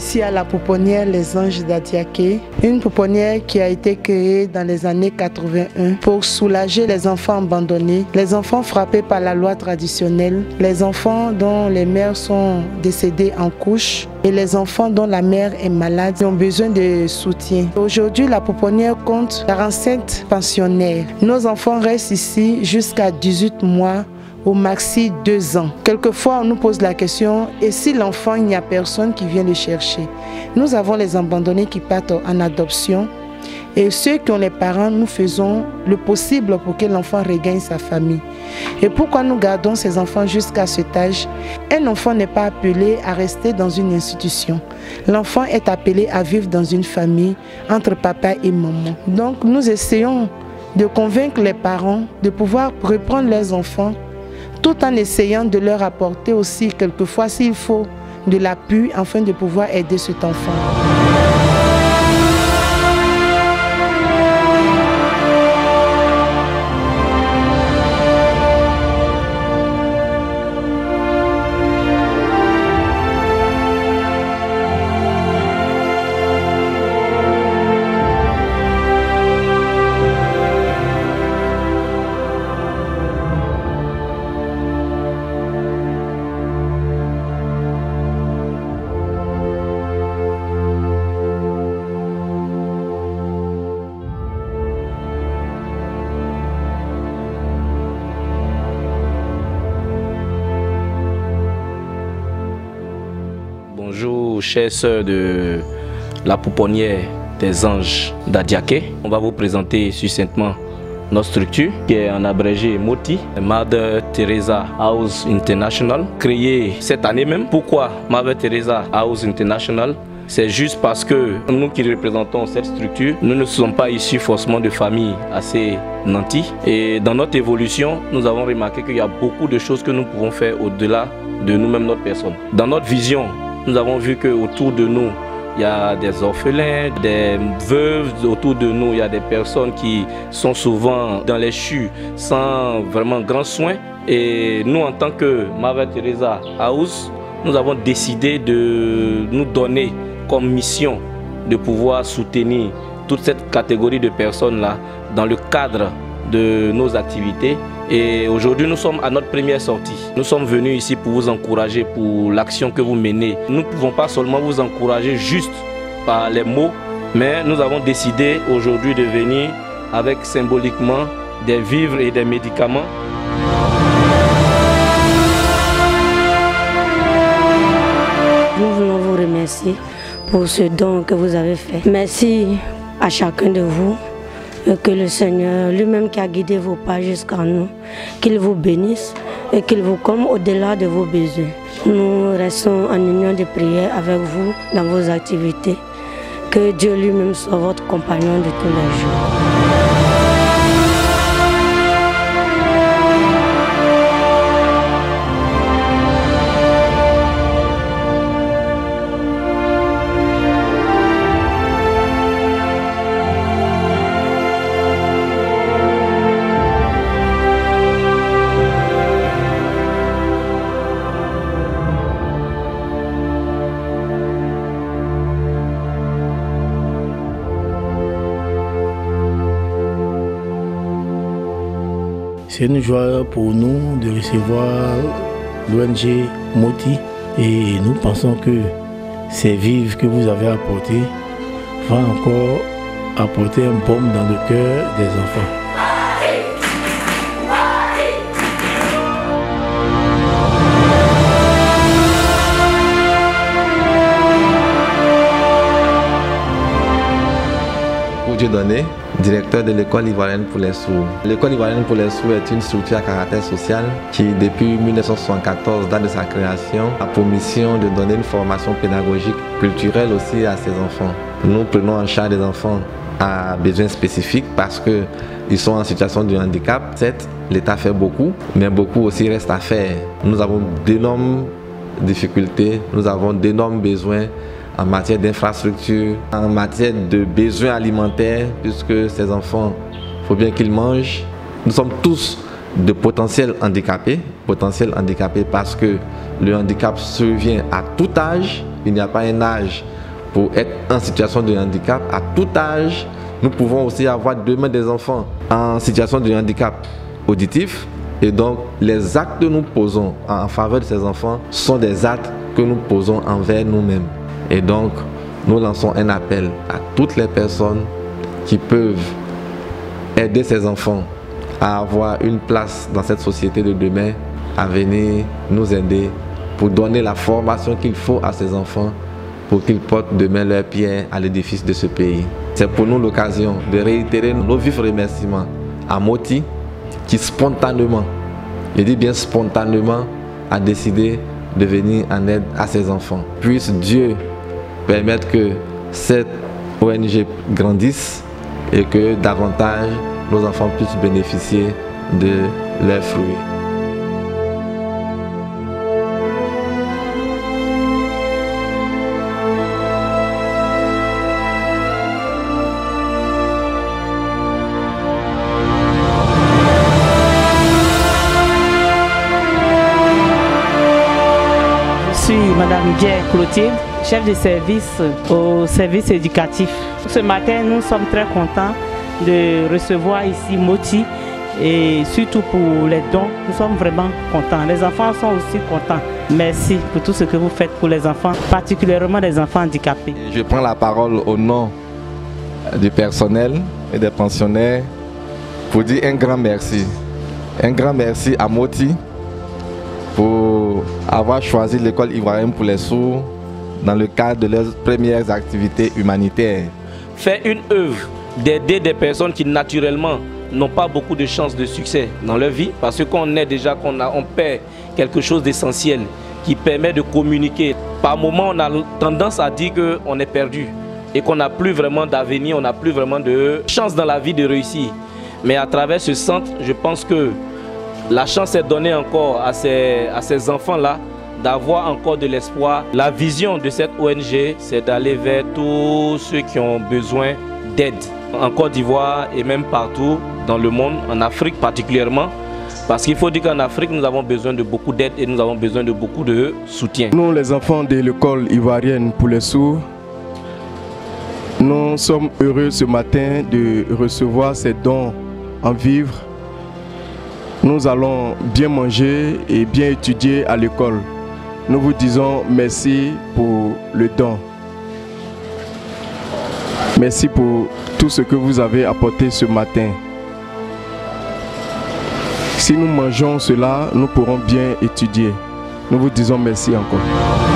ici à la pouponnière Les Anges d'Adiaké, une pouponnière qui a été créée dans les années 81 pour soulager les enfants abandonnés, les enfants frappés par la loi traditionnelle, les enfants dont les mères sont décédées en couche et les enfants dont la mère est malade et ont besoin de soutien. Aujourd'hui, la pouponnière compte 47 pensionnaires. Nos enfants restent ici jusqu'à 18 mois, au maxi 2 ans. Quelquefois, on nous pose la question, et si l'enfant, il n'y a personne qui vient le chercher? Nous avons les abandonnés qui partent en adoption, et ceux qui ont les parents, nous faisons le possible pour que l'enfant regagne sa famille. Et pourquoi nous gardons ces enfants jusqu'à cet âge? Un enfant n'est pas appelé à rester dans une institution. L'enfant est appelé à vivre dans une famille entre papa et maman. Donc nous essayons de convaincre les parents de pouvoir reprendre leurs enfants, tout en essayant de leur apporter aussi quelquefois, s'il faut, de l'appui afin de pouvoir aider cet enfant. Bonjour chères sœurs de la pouponnière des Anges d'Adiaké. On va vous présenter succinctement notre structure qui est en abrégé MOTI, Mother Teresa House International, créée cette année même. Pourquoi Mother Teresa House International? C'est juste parce que nous qui représentons cette structure, nous ne sommes pas issus forcément de familles assez nanties. Et dans notre évolution, nous avons remarqué qu'il y a beaucoup de choses que nous pouvons faire au-delà de nous-mêmes, notre personne. Dans notre vision, nous avons vu qu'autour de nous, il y a des orphelins, des veuves, autour de nous, il y a des personnes qui sont souvent dans les chus sans vraiment grand soin. Et nous, en tant que Mother Teresa House, nous avons décidé de nous donner comme mission de pouvoir soutenir toute cette catégorie de personnes-là dans le cadre de nos activités. Et aujourd'hui, nous sommes à notre première sortie. Nous sommes venus ici pour vous encourager pour l'action que vous menez. Nous ne pouvons pas seulement vous encourager juste par les mots, mais nous avons décidé aujourd'hui de venir avec symboliquement des vivres et des médicaments. Nous voulons vous remercier pour ce don que vous avez fait. Merci à chacun de vous. Que le Seigneur lui-même qui a guidé vos pas jusqu'à nous, qu'il vous bénisse et qu'il vous comble au-delà de vos besoins. Nous restons en union de prière avec vous dans vos activités. Que Dieu lui-même soit votre compagnon de tous les jours. C'est une joie pour nous de recevoir l'ONG MOTI et nous pensons que ces vivres que vous avez apportés vont encore apporter un baume dans le cœur des enfants. Dieudonné, directeur de l'école ivoirienne pour les sourds. L'école ivoirienne pour les sourds est une structure à caractère social qui, depuis 1974, date de sa création, a pour mission de donner une formation pédagogique, culturelle aussi à ses enfants. Nous prenons en charge des enfants à besoins spécifiques parce qu'ils sont en situation de handicap. Certes, l'État fait beaucoup, mais beaucoup aussi reste à faire. Nous avons d'énormes difficultés, nous avons d'énormes besoins en matière d'infrastructure, en matière de besoins alimentaires, puisque ces enfants, il faut bien qu'ils mangent. Nous sommes tous de potentiels handicapés parce que le handicap survient à tout âge. Il n'y a pas un âge pour être en situation de handicap. À tout âge, nous pouvons aussi avoir demain des enfants en situation de handicap auditif. Et donc, les actes que nous posons en faveur de ces enfants sont des actes que nous posons envers nous-mêmes. Et donc, nous lançons un appel à toutes les personnes qui peuvent aider ces enfants à avoir une place dans cette société de demain, à venir nous aider pour donner la formation qu'il faut à ces enfants pour qu'ils portent demain leurs pierres à l'édifice de ce pays. C'est pour nous l'occasion de réitérer nos vifs remerciements à Moti qui spontanément, je dis bien spontanément, a décidé de venir en aide à ses enfants. Puisse Dieu permettre que cette ONG grandisse et que davantage nos enfants puissent bénéficier de leurs fruits. Je suis Madame Guerre Clotilde, chef de service au service éducatif. Ce matin, nous sommes très contents de recevoir ici Moti et surtout pour les dons, nous sommes vraiment contents. Les enfants sont aussi contents. Merci pour tout ce que vous faites pour les enfants, particulièrement les enfants handicapés. Je prends la parole au nom du personnel et des pensionnaires pour dire un grand merci. Un grand merci à Moti pour avoir choisi l'école ivoirienne pour les sourds dans le cadre de leurs premières activités humanitaires. Faire une œuvre d'aider des personnes qui naturellement n'ont pas beaucoup de chances de succès dans leur vie, parce qu'on est déjà, on perd quelque chose d'essentiel qui permet de communiquer. Par moment, on a tendance à dire qu'on est perdu et qu'on n'a plus vraiment d'avenir, on n'a plus vraiment de chance dans la vie de réussir. Mais à travers ce centre, je pense que la chance est donnée encore à ces enfants-là d'avoir encore de l'espoir. La vision de cette ONG, c'est d'aller vers tous ceux qui ont besoin d'aide en Côte d'Ivoire et même partout dans le monde, en Afrique particulièrement. Parce qu'il faut dire qu'en Afrique, nous avons besoin de beaucoup d'aide et nous avons besoin de beaucoup de soutien. Nous, les enfants de l'école ivoirienne pour les sourds, nous sommes heureux ce matin de recevoir ces dons en vivres. Nous allons bien manger et bien étudier à l'école. Nous vous disons merci pour le don. Merci pour tout ce que vous avez apporté ce matin. Si nous mangeons cela, nous pourrons bien étudier. Nous vous disons merci encore.